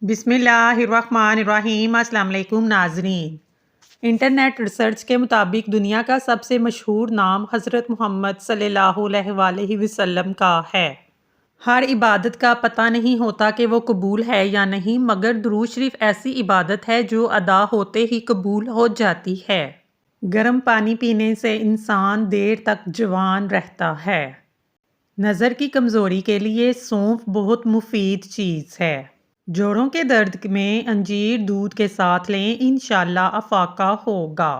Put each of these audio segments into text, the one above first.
بسم اللہ الرحمن الرحیم۔ السلام علیکم ناظرین۔ انٹرنیٹ ریسرچ کے مطابق دنیا کا سب سے مشہور نام حضرت محمد صلی اللہ علیہ وآلہ وسلم کا ہے۔ ہر عبادت کا پتہ نہیں ہوتا کہ وہ قبول ہے یا نہیں، مگر درود شریف ایسی عبادت ہے جو ادا ہوتے ہی قبول ہو جاتی ہے۔ گرم پانی پینے سے انسان دیر تک جوان رہتا ہے۔ نظر کی کمزوری کے لیے سونف بہت مفید چیز ہے۔ جوڑوں کے درد میں انجیر دودھ کے ساتھ لیں، انشاءاللہ افاقہ ہوگا۔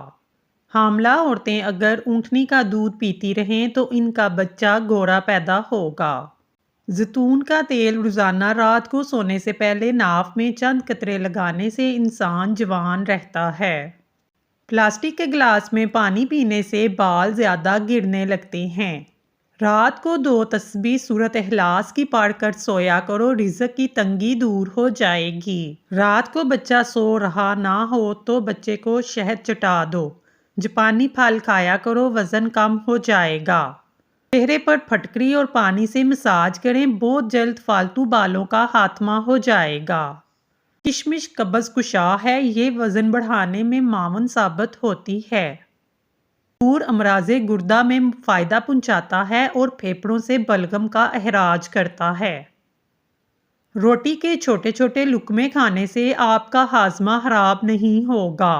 حاملہ عورتیں اگر اونٹنی کا دودھ پیتی رہیں تو ان کا بچہ گورا پیدا ہوگا۔ زیتون کا تیل روزانہ رات کو سونے سے پہلے ناف میں چند قطرے لگانے سے انسان جوان رہتا ہے۔ پلاسٹک کے گلاس میں پانی پینے سے بال زیادہ گرنے لگتے ہیں۔ رات کو 2 تسبیح سورۃ اخلاص کی پڑھ کر سویا کرو، رزق کی تنگی دور ہو جائے گی۔ رات کو بچہ سو رہا نہ ہو تو بچے کو شہد چٹا دو۔ جاپانی پھل کھایا کرو، وزن کم ہو جائے گا۔ چہرے پر پھٹکری اور پانی سے مساج کریں، بہت جلد فالتو بالوں کا خاتمہ ہو جائے گا۔ کشمش قبض کشا ہے، یہ وزن بڑھانے میں معاون ثابت ہوتی ہے۔ انگور امراض گردہ میں فائدہ پہنچاتا ہے اور پھیپھڑوں سے بلغم کا اخراج کرتا ہے۔ روٹی کے چھوٹے چھوٹے لقمے کھانے سے آپ کا ہاضمہ خراب نہیں ہوگا۔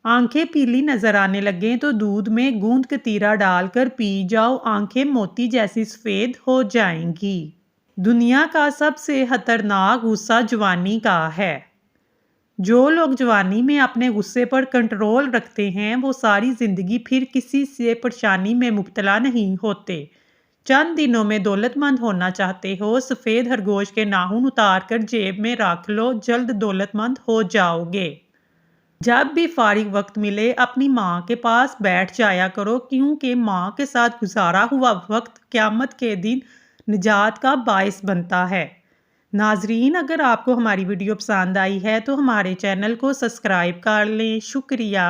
آنکھیں پیلی نظر آنے لگیں تو دودھ میں گوند کتیرا ڈال کر پی جاؤ، آنکھیں موتی جیسی سفید ہو جائیں گی۔ دنیا کا سب سے خطرناک غصہ جوانی کا ہے۔ جو لوگ جوانی میں اپنے غصے پر کنٹرول رکھتے ہیں وہ ساری زندگی پھر کسی سے پریشانی میں مبتلا نہیں ہوتے۔ چند دنوں میں دولت مند ہونا چاہتے ہو، سفید خرگوش کے ناخن اتار کر جیب میں رکھ لو، جلد دولت مند ہو جاؤ گے۔ جب بھی فارغ وقت ملے اپنی ماں کے پاس بیٹھ جایا کرو، کیونکہ ماں کے ساتھ گزارا ہوا وقت قیامت کے دن نجات کا باعث بنتا ہے۔ ناظرین، اگر آپ کو ہماری ویڈیو پسند آئی ہے تو ہمارے چینل کو سبسکرائب کر لیں۔ شکریہ۔